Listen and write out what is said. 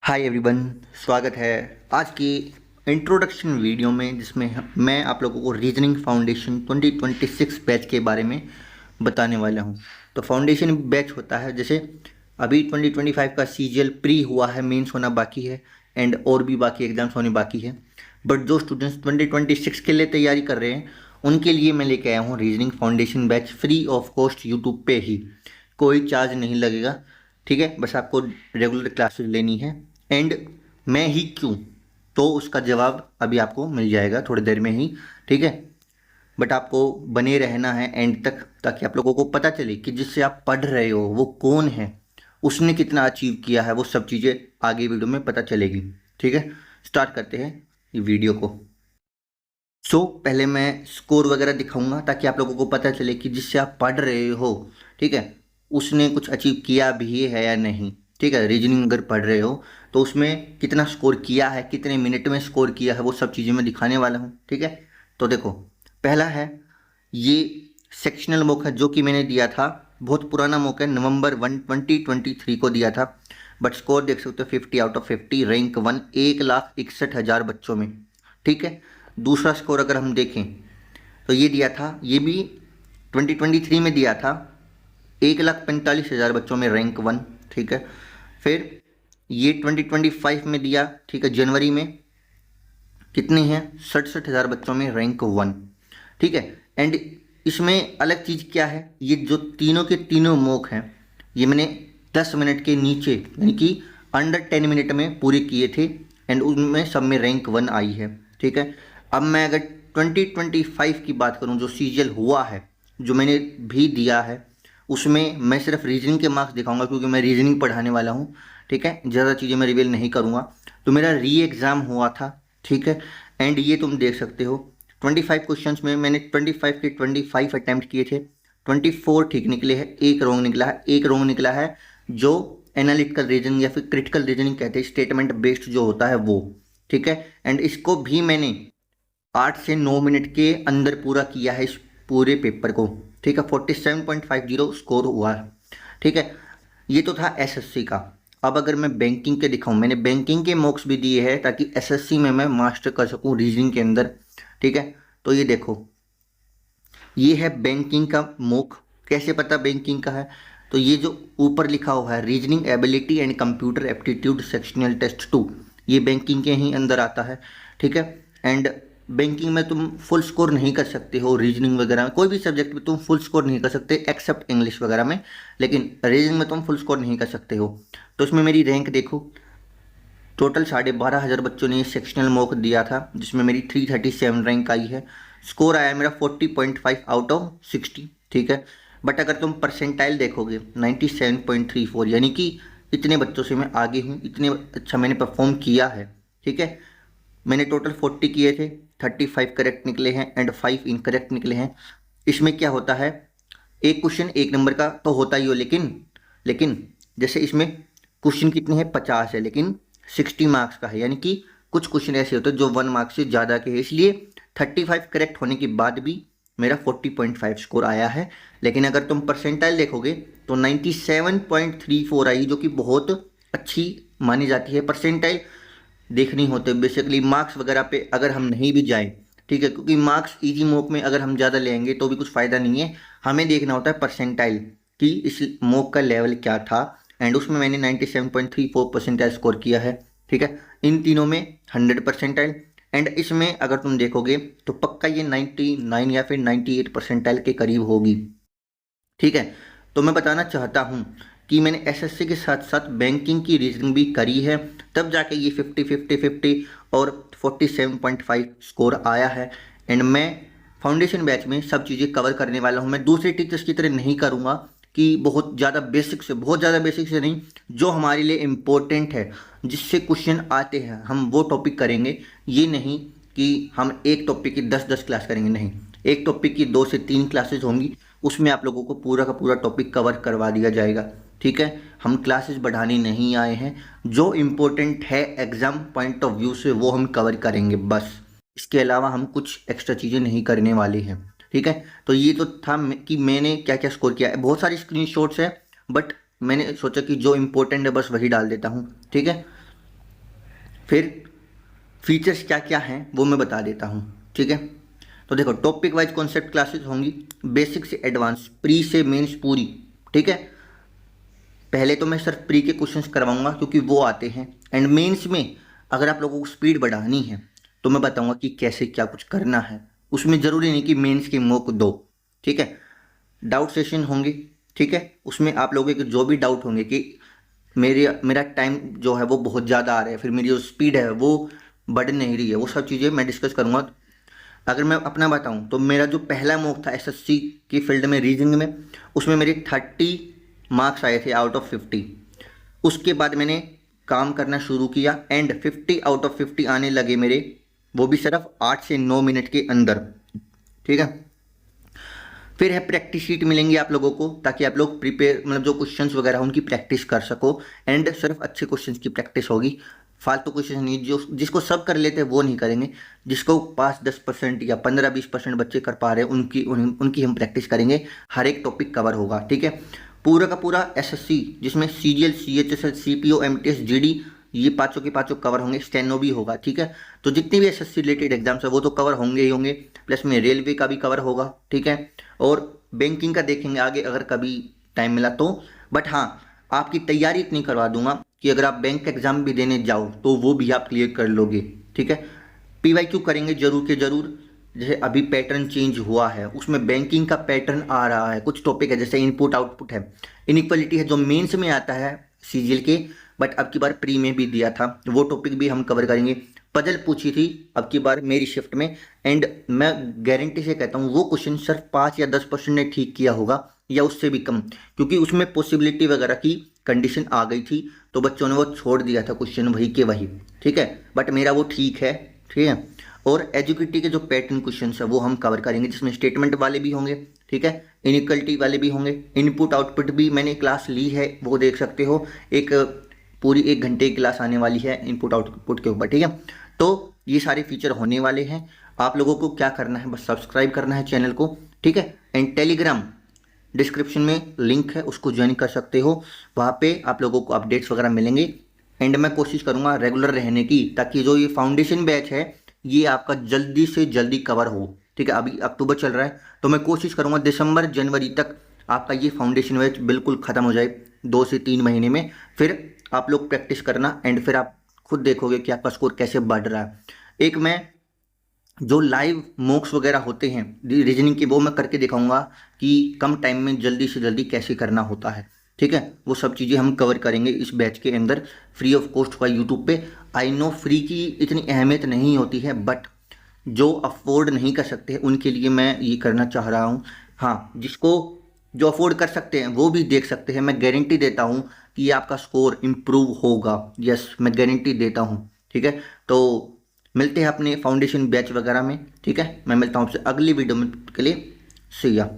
Hi everyone, स्वागत है आज की इंट्रोडक्शन वीडियो में जिसमें मैं आप लोगों को रीजनिंग फाउंडेशन 2026 बैच के बारे में बताने वाला हूं। तो फाउंडेशन बैच होता है, जैसे अभी 2025 का सीजीएल प्री हुआ है, मेंस होना बाकी है एंड और भी बाकी एग्जाम्स होने बाकी है। बट जो स्टूडेंट्स 2026 के लिए तैयारी कर रहे हैं उनके लिए मैं लेके आया हूँ reasoning foundation batch free of cost YouTube पे ही, कोई चार्ज नहीं लगेगा। ठीक है, बस आपको रेगुलर क्लासेस लेनी है। एंड मैं ही क्यों, तो उसका जवाब अभी आपको मिल जाएगा थोड़ी देर में ही। ठीक है, बट आपको बने रहना है एंड तक, ताकि आप लोगों को पता चले कि जिससे आप पढ़ रहे हो वो कौन है, उसने कितना अचीव किया है, वो सब चीज़ें आगे वीडियो में पता चलेगी। ठीक है, स्टार्ट करते हैं ये वीडियो को। पहले मैं स्कोर वगैरह दिखाऊंगा ताकि आप लोगों को पता चले कि जिससे आप पढ़ रहे हो, ठीक है, उसने कुछ अचीव किया भी है या नहीं। ठीक है, रीजनिंग अगर पढ़ रहे हो तो उसमें कितना स्कोर किया है, कितने मिनट में स्कोर किया है, वो सब चीज़ें मैं दिखाने वाला हूँ। ठीक है, तो देखो, पहला है ये सेक्शनल मॉक है जो कि मैंने दिया था, बहुत पुराना मॉक है, नवंबर 2023 को दिया था। बट स्कोर देख सकते हो 50 आउट ऑफ 50, रैंक 1, 1,61,000 बच्चों में। ठीक है, दूसरा स्कोर अगर हम देखें तो ये दिया था, ये भी 2023 में दिया था, 1,45,000 बच्चों में रैंक 1। ठीक है, फिर ये 2025 में दिया, ठीक है, जनवरी में, कितने हैं, 67,000 बच्चों में रैंक 1। ठीक है, एंड इसमें अलग चीज़ क्या है, ये जो तीनों के तीनों मॉक हैं ये मैंने 10 मिनट के नीचे यानी कि अंडर 10 मिनट में पूरे किए थे एंड उनमें सब में रैंक 1 आई है। ठीक है, अब मैं अगर 2025 की बात करूं, जो सीजीएल हुआ है, जो मैंने भी दिया है, उसमें मैं सिर्फ रीजनिंग के मार्क्स दिखाऊंगा क्योंकि मैं रीजनिंग पढ़ाने वाला हूं। ठीक है, ज़्यादा चीज़ें मैं रिवील नहीं करूंगा। तो मेरा री एग्ज़ाम हुआ था। ठीक है, एंड ये तुम देख सकते हो 25 क्वेश्चंस में मैंने 25 के 25 अटैम्प्ट किए थे, 24 ठीक निकले हैं, एक रॉन्ग निकला है। एक रॉन्ग निकला है जो एनालिटिकल रीजनिंग या फिर क्रिटिकल रीजनिंग कहते हैं, स्टेटमेंट बेस्ड जो होता है वो। ठीक है, एंड इसको भी मैंने 8 से 9 मिनट के अंदर पूरा किया है, इस पूरे पेपर को। ठीक है, 47.50 स्कोर हुआ है। ठीक है, ये तो था एसएससी का। अब अगर मैं बैंकिंग के दिखाऊं, मैंने बैंकिंग के मॉक्स भी दिए हैं ताकि एसएससी में मैं मास्टर कर सकूं रीजनिंग के अंदर। ठीक है, तो ये देखो, ये है बैंकिंग का मॉक। कैसे पता बैंकिंग का है, तो ये जो ऊपर लिखा हुआ है reasoning ability and computer aptitude sectional test 2, ये बैंकिंग के ही अंदर आता है। ठीक है, एंड बैंकिंग में तुम फुल स्कोर नहीं कर सकते हो, रीजनिंग वगैरह में कोई भी सब्जेक्ट में तुम फुल स्कोर नहीं कर सकते एक्सेप्ट इंग्लिश वगैरह में, लेकिन रीजनिंग में तुम फुल स्कोर नहीं कर सकते हो। तो इसमें मेरी रैंक देखो, टोटल 12,500 बच्चों ने सेक्शनल मॉक दिया था जिसमें मेरी 337 रैंक आई है। स्कोर आया मेरा 40.5 आउट ऑफ 60। ठीक है, बट अगर तुम परसेंटाइल देखोगे 97.34, यानी कि इतने बच्चों से मैं आगे हूँ, इतने अच्छा मैंने परफॉर्म किया है। ठीक है, मैंने टोटल 40 किए थे, 35 करेक्ट निकले हैं एंड 5 इनकरेक्ट निकले हैं। इसमें क्या होता है, एक क्वेश्चन एक नंबर का तो होता ही हो, लेकिन लेकिन जैसे इसमें क्वेश्चन कितने हैं, 50 है, लेकिन 60 मार्क्स का है, यानी कि कुछ क्वेश्चन ऐसे होते हैं जो 1 मार्क्स से ज़्यादा के हैं, इसलिए 35 करेक्ट होने के बाद भी मेरा 40.5 स्कोर आया है। लेकिन अगर तुम परसेंटाइल देखोगे तो 97.34 आई, जो कि बहुत अच्छी मानी जाती है। परसेंटाइल देखनी होते बेसिकली मार्क्स वगैरह पे अगर हम नहीं भी जाएं, ठीक है, क्योंकि मार्क्स इजी मॉक में अगर हम ज़्यादा लेंगे तो भी कुछ फ़ायदा नहीं है। हमें देखना होता है परसेंटाइल कि इस मॉक का लेवल क्या था, एंड उसमें मैंने 97.34 परसेंटाइल स्कोर किया है। ठीक है, इन तीनों में 100 परसेंटाइल, एंड इसमें अगर तुम देखोगे तो पक्का ये 99 या फिर 98 परसेंटाइल के करीब होगी। ठीक है, तो मैं बताना चाहता हूँ कि मैंने एसएससी के साथ साथ बैंकिंग की रीजनिंग भी करी है, तब जाके ये 50 और 47.5 स्कोर आया है। एंड मैं फाउंडेशन बैच में सब चीज़ें कवर करने वाला हूँ। मैं दूसरे टीचर्स की तरह नहीं करूँगा कि बहुत ज़्यादा बेसिक से नहीं, जो हमारे लिए इम्पोर्टेंट है, जिससे क्वेश्चन आते हैं हम वो टॉपिक करेंगे। ये नहीं कि हम एक टॉपिक की 10-10 क्लास करेंगे, नहीं, एक टॉपिक की 2 से 3 क्लासेज होंगी, उसमें आप लोगों को पूरा का पूरा टॉपिक कवर करवा दिया जाएगा। ठीक है, हम क्लासेस बढ़ाने नहीं आए हैं, जो इम्पोर्टेंट है एग्ज़ाम पॉइंट ऑफ व्यू से वो हम कवर करेंगे बस। इसके अलावा हम कुछ एक्स्ट्रा चीज़ें नहीं करने वाले हैं। ठीक है, तो ये तो था कि मैंने क्या क्या स्कोर किया है। बहुत सारी स्क्रीनशॉट्स है, बट मैंने सोचा कि जो इम्पोर्टेंट है बस वही डाल देता हूँ। ठीक है, फिर फीचर्स क्या क्या हैं वो मैं बता देता हूँ, ठीक है। तो देखो, टॉपिक वाइज कॉन्सेप्ट क्लासेस होंगी, बेसिक से एडवांस, प्री से मेंस पूरी, ठीक है। पहले तो मैं सिर्फ प्री के क्वेश्चंस करवाऊंगा क्योंकि वो आते हैं, एंड मेंस में अगर आप लोगों को स्पीड बढ़ानी है तो मैं बताऊंगा कि कैसे क्या कुछ करना है। उसमें ज़रूरी नहीं कि मेंस की मॉक दो, ठीक है। डाउट सेशन होंगे, ठीक है। उसमें आप लोगों के जो भी डाउट होंगे कि मेरा टाइम जो है वो बहुत ज़्यादा आ रहा है, फिर मेरी जो स्पीड है वो बढ़ नहीं रही है, वो सब चीज़ें मैं डिस्कस करूँगा। अगर मैं अपना बताऊं तो मेरा जो पहला मॉक था एसएससी की फील्ड में रीजनिंग में, उसमें मेरे 30 मार्क्स आए थे आउट ऑफ 50। उसके बाद मैंने काम करना शुरू किया एंड 50 आउट ऑफ 50 आने लगे मेरे, वो भी सिर्फ 8 से 9 मिनट के अंदर, ठीक है। फिर है प्रैक्टिस शीट मिलेंगी आप लोगों को, ताकि आप लोग प्रिपेयर, मतलब जो क्वेश्चंस वगैरह उनकी प्रैक्टिस कर सको, एंड सिर्फ अच्छे क्वेश्चंस की प्रैक्टिस होगी, फालतू क्वेश्चन नहीं। जो जिसको सब कर लेते हैं वो नहीं करेंगे, जिसको 5-10% या 15-20% बच्चे कर पा रहे हैं उनकी हम प्रैक्टिस करेंगे। हर एक टॉपिक कवर होगा, ठीक है। पूरा का पूरा एसएससी, जिसमें CGL, CHSL, CPO, MTS, GD, ये पांचों के पांचों कवर होंगे, स्टेनो भी होगा, ठीक है। तो जितने भी एसएससी रिलेटेड एग्जाम्स है वो तो कवर होंगे ही होंगे, प्लस में रेलवे का भी कवर होगा, ठीक है। और बैंकिंग का देखेंगे आगे अगर कभी टाइम मिला तो। बट हाँ, आपकी तैयारी इतनी करवा दूंगा कि अगर आप बैंक एग्जाम भी देने जाओ तो वो भी आप क्लियर कर लोगे, ठीक है। पीवाईक्यू करेंगे जरूर के जरूर। जैसे अभी पैटर्न चेंज हुआ है, उसमें बैंकिंग का पैटर्न आ रहा है, कुछ टॉपिक है जैसे इनपुट आउटपुट है, इनइक्वालिटी है जो मेंस में आता है सीजीएल के, बट अब की बार प्री में भी दिया था, वो टॉपिक भी हम कवर करेंगे। पजल पूछी थी अब की बार मेरी शिफ्ट में, एंड मैं गारंटी से कहता हूँ वो क्वेश्चन सिर्फ 5 या 10% ने ठीक किया होगा, या उससे भी कम, क्योंकि उसमें पॉसिबिलिटी वगैरह की कंडीशन आ गई थी, तो बच्चों ने वो छोड़ दिया था क्वेश्चन वही के वही, ठीक है। बट मेरा वो ठीक है, ठीक है। और एजुकेटी के जो पैटर्न क्वेश्चन है वो हम कवर करेंगे, जिसमें स्टेटमेंट वाले भी होंगे, ठीक है, इनइक्वलिटी वाले भी होंगे, इनपुट आउटपुट भी मैंने क्लास ली है, वो देख सकते हो, एक पूरी 1 घंटे की क्लास आने वाली है इनपुट आउटपुट के ऊपर, ठीक है। तो ये सारे फीचर होने वाले हैं। आप लोगों को क्या करना है, बस सब्सक्राइब करना है चैनल को, ठीक है। एंड टेलीग्राम डिस्क्रिप्शन में लिंक है, उसको ज्वाइन कर सकते हो, वहाँ पे आप लोगों को अपडेट्स वगैरह मिलेंगे। एंड मैं कोशिश करूँगा रेगुलर रहने की, ताकि जो ये फाउंडेशन बैच है ये आपका जल्दी से जल्दी कवर हो, ठीक है। अभी अक्टूबर चल रहा है, तो मैं कोशिश करूँगा दिसंबर जनवरी तक आपका ये फाउंडेशन बैच बिल्कुल ख़त्म हो जाए, 2 से 3 महीने में। फिर आप लोग प्रैक्टिस करना, एंड फिर आप खुद देखोगे कि आपका स्कोर कैसे बढ़ रहा है। एक मैं जो लाइव मॉक्स वगैरह होते हैं रीजनिंग के, वो मैं करके दिखाऊंगा कि कम टाइम में जल्दी से जल्दी कैसे करना होता है, ठीक है। वो सब चीज़ें हम कवर करेंगे इस बैच के अंदर, फ्री ऑफ कॉस्ट होगा यूट्यूब पे। आई नो फ्री की इतनी अहमियत नहीं होती है, बट जो अफोर्ड नहीं कर सकते हैं उनके लिए मैं ये करना चाह रहा हूँ। हाँ, जिसको जो अफोर्ड कर सकते हैं वो भी देख सकते हैं। मैं गारंटी देता हूँ कि आपका स्कोर इम्प्रूव होगा, यस, मैं गारंटी देता हूँ, ठीक है। तो मिलते हैं अपने फाउंडेशन बैच वगैरह में, ठीक है। मैं मिलता हूँ आपसे अगली वीडियो में, के लिए सी या।